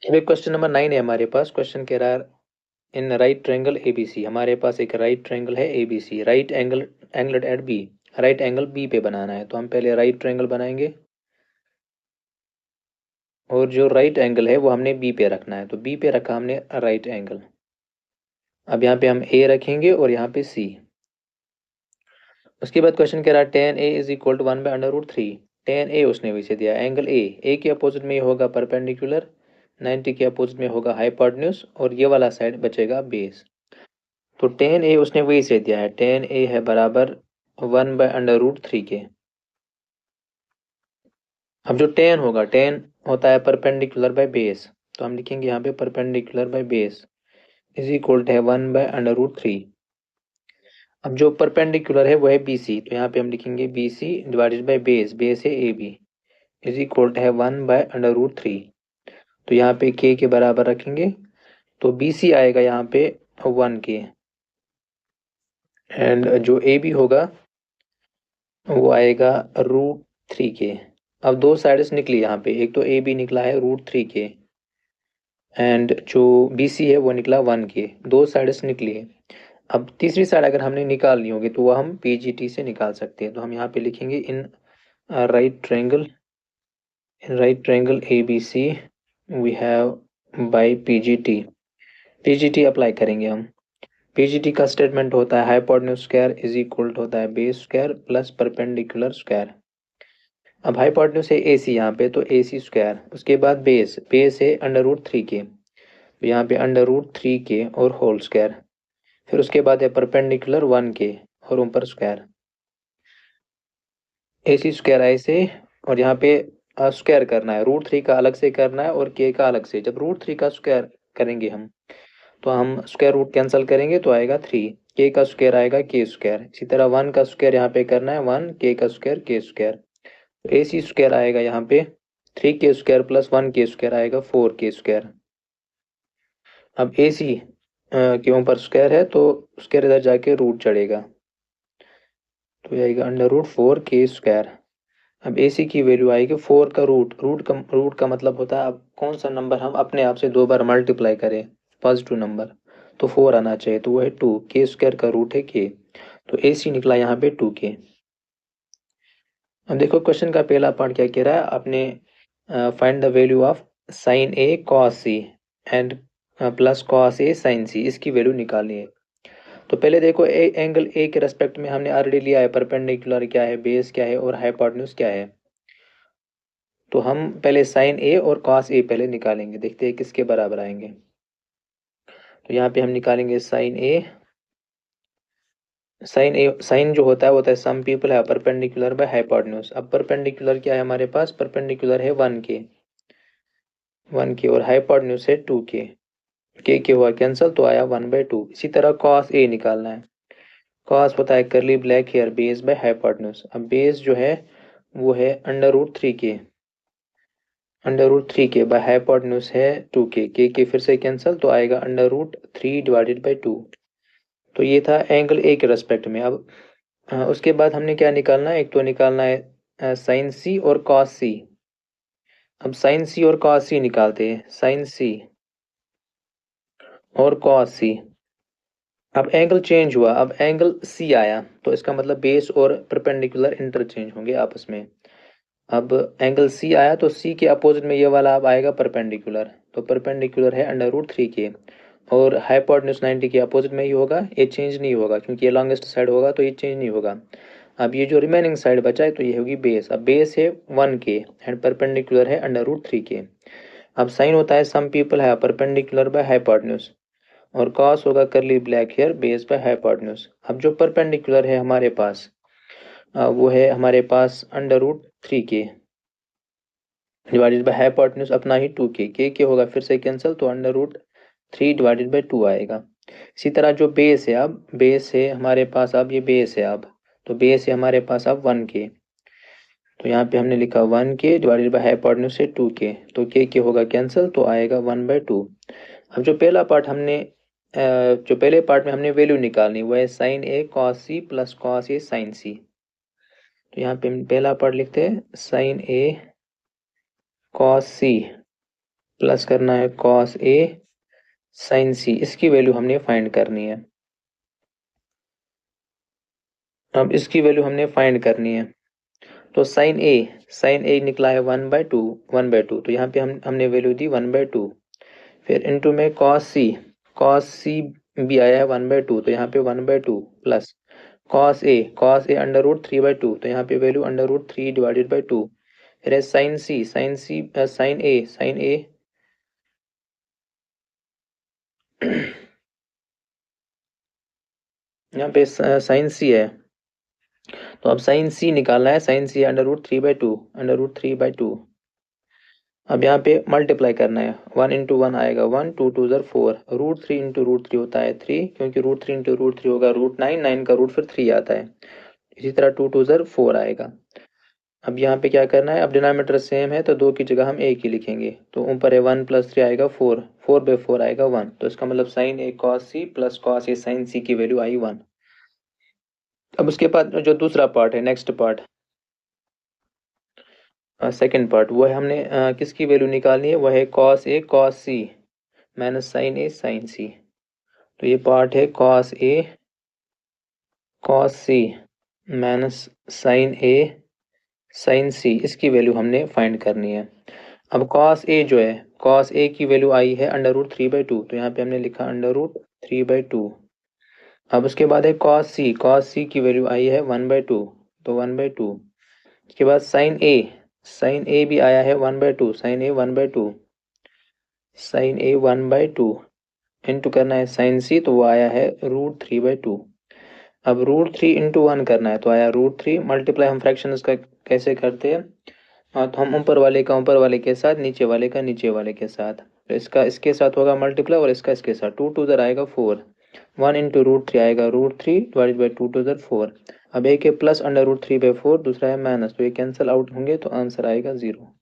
अभी question number 9 है हमारे पास। क्वेश्चन कह रहा है इन राइट ट्रायंगल एबीसी। हमारे पास एक राइट ट्रायंगल है ABC, right angle angle at B, right angle B पे बनाना है। तो हम पहले राइट ट्रायंगल बनाएंगे और जो राइट एंगल है वो हमने बी पे रखना है। तो बी पे रखा हमने राइट एंगल। अब यहाँ पे हम ए रखेंगे और यहाँ पे सी। उसके बाद क्वेश्चन कह रहा है tan A is equal to 1/√3। Tan A उसने वैसे दिया, एंगल ए के अपोजिट में ये होगा परपेंडिकुलर, 90 के अपोजिट में होगा हाइपोटेन्यूज और ये वाला साइड बचेगा बेस। तो टेन ए उसने वही से दिया है, टेन ए है बराबर 1/√3 के। अब जो टेन होगा, टेन होता है परपेंडिकुलर बाय बेस, तो हम लिखेंगे यहाँ पे perpendicular by base is equal to है 1/√3। अब जो परपेंडिकुलर है वो है बी सी, तो यहाँ पे हम लिखेंगे B C divided by base, base है A B, is equal to है 1/√3। तो यहाँ पे के बराबर रखेंगे, तो बी सी आएगा यहाँ पे 1 के, एंड जो ए बी होगा वो आएगा √3 के। अब दो साइड्स निकली यहाँ पे, एक तो ए बी निकला है √3 के, एंड जो बी सी है वो निकला 1 के, दो साइड्स निकली है। अब तीसरी साइड अगर हमने निकालनी होगी तो वह हम पीजीटी से निकाल सकते हैं। तो हम यहाँ पे लिखेंगे in right triangle A B C we have by PGT apply करेंगे हम। पीजीटी का स्टेटमेंट होता है hypotenuse square is equal to होता है base square plus perpendicular square. अब हाइपोटेन्यूज है ए सी यहाँ पे, तो ए सी स्क्वायर, उसके बाद बेस है √3 के, तो यहाँ पे √3 के और होल स्क्वायर, फिर उसके बाद है परपेंडिकुलर 1 के और ऊपर स्क्वायर, ए सी स्क्वायर ऐसे। और यहाँ पे स्क्वायर करना है, √3 का अलग से करना है और के का अलग से। जब √3 का स्क्वायर करेंगे हम, तो हम स्क्वायर रूट कैंसिल करेंगे तो आएगा 3, के का स्क्वायर आएगा के स्क्वायर। इसी तरह 1 का स्क्वायर यहाँ पे करना है 1, के का स्क्वायर के स्क्वायर। ए सी स्क्वायर आएगा यहाँ पे 3 के स्क्वायर प्लस 1 के स्क्वायर आएगा 4 के स्क्वायर। अब ए सी के ऊपर स्क्वायर है तो स्क्वायर इधर जाके रूट चढ़ेगा, तो ये आएगा √4 के स्क्वायर। अब ए सी की वैल्यू आएगी 4 का रूट का मतलब होता है अब कौन सा नंबर हम अपने आप से दो बार मल्टीप्लाई करें, पॉजिटिव नंबर, तो 4 आना चाहिए, तो वो है 2, के स्क्वायर का रूट है के, तो ए सी निकला यहाँ पे 2 के। अब देखो क्वेश्चन का पहला पार्ट क्या कह रहा है, आपने find the value of sine A cos C and plus cos A sine C, इसकी वैल्यू निकालनी है। तो पहले देखो एंगल ए के रेस्पेक्ट में हमने ऑलरेडी लिया है परपेंडिकुलर क्या है, बेस क्या है और हाइपोटेन्यूज क्या है। तो हम पहले साइन ए और कॉस ए पहले निकालेंगे, देखते हैं किसके बराबर आएंगे। तो यहाँ पे हम निकालेंगे साइन जो होता है वो होता है some people have perpendicular by hypotenuse. अब परपेंडिकुलर क्या है हमारे पास, परपेंडिकुलर है 1 के और हाइपोटेन्यूज है 2 के हुआ कैंसिल तो आया 1/2। इसी तरह कॉस ए निकालना है, कॉस होता है curly black hair base by hypotenuse. अब बेस जो है वो है √3 के बाय हाइपोटेन्यूज है 2 के फिर से कैंसिल तो आएगा √3 डिवाइडेड बाई 2। तो ये था एंगल ए के रेस्पेक्ट में। अब उसके बाद हमने क्या निकालना है, एक तो निकालना है साइन सी और कॉस सी। अब साइन सी और कॉस सी निकालते हैं, साइन सी और कॉस सी। अब एंगल चेंज हुआ, अब एंगल सी आया, तो इसका मतलब बेस और परपेंडिकुलर इंटरचेंज होंगे आपस में। अब एंगल सी आया तो सी के अपोजिट में ये वाला अब आएगा परपेंडिकुलर, तो परपेंडिकुलर है √3 के और हाइपोटेन्यूज 90 के अपोजिट में ही होगा, ये चेंज नहीं होगा क्योंकि ये लॉन्गेस्ट साइड होगा तो ये चेंज नहीं होगा। अब ये जो रिमेनिंग साइड बचा है तो ये होगी बेस। अब बेस है 1 के एंड परपेंडिकुलर है √3 के। अब साइन होता है some people have perpendicular by hypotenuse और कॉस होगा curly black hair base by hypotenuse. अब जो परपेंडिकुलर है हमारे पास वो है हमारे पास √3 के डिवाइडेड बाय हाइपोटेन्यूज अपना ही 2 के होगा फिर से कैंसिल तो √3 डिवाइडेड बाई 2 आएगा। इसी तरह जो बेस है, अब बेस है हमारे पास, अब ये बेस है, अब तो बेस है हमारे पास अब 1 के, तो यहाँ पे हमने लिखा 1 के डिवाइडेड बाई हाइपोटेन्यूज से 2 के, तो के होगा कैंसिल तो आएगा 1/2। अब जो पहले पार्ट में हमने वैल्यू निकालनी वो है sign A cos C plus cos A sine सी। तो यहाँ पे हम पहला पार्ट लिखते हैं sign A cos C plus करना है कॉस ए साइन सी, इसकी वैल्यू हमने फाइंड करनी है। अब इसकी वैल्यू हमने फाइंड करनी है, तो साइन ए निकला है 1/2, 1/2, तो यहाँ पे हमने वैल्यू दी 1/2। फिर इनटू में कॉस सी भी आया है 1/2, तो यहाँ पे 1/2 प्लस कॉस ए √3/2, तो यहाँ पे वैल्यू √3/2। फिर है साइन ए यहाँ पे साइन सी है, तो अब साइन सी निकालना है। साइन सी √3/2। अब यहाँ पे मल्टीप्लाई करना है, 1 इंटू 1 आएगा 1, 2 2 ज़र 4, √3 इंटू √3 होता है 3, क्योंकि √3 इंटू √3 होगा √9, 9 का रूट फिर 3 आता है। इसी तरह 2 2 ज़र 4 आएगा। अब यहाँ पे क्या करना है, अब डिनोमिनेटर सेम है तो 2 की जगह हम एक ही लिखेंगे, तो ऊपर है 1 + 3 आएगा 4, 4/4 आएगा 1, तो इसका मतलब sign A cos C plus cos A sine सी की वैल्यू आई 1। अब उसके बाद जो दूसरा पार्ट है, नेक्स्ट पार्ट, सेकंड पार्ट, वो है हमने किसकी वैल्यू निकालनी है, वह है cos A cos C minus sign A sine सी। तो ये पार्ट है cos A cos C minus sign A sine C, इसकी वैल्यू हमने फाइंड करनी है। अब कॉस ए जो है, कॉस ए की वैल्यू आई है √3/2, तो यहाँ पे हमने लिखा √3/2। अब उसके बाद है कॉस सी की वैल्यू आई है 1/2, तो 1/2। उसके बाद साइन ए भी आया है 1/2, साइन ए 1/2 इंटू करना है साइन सी, तो वो आया है √3/2। अब √3 इंटू 1 करना है, तो आया √3, मल्टीप्लाई हम फ्रैक्शन का कैसे करते हैं, तो हम ऊपर वाले का ऊपर वाले के साथ, नीचे वाले का नीचे वाले के साथ, तो इसका इसके साथ होगा मल्टीप्लाई और इसका इसके साथ, 2 2 ज़र आएगा 4, 1 इंटू √3 आएगा √3 / 2 2 ज़र 4। अब एक है प्लस √3/4, दूसरा है माइनस, तो ये कैंसिल आउट होंगे तो आंसर आएगा 0।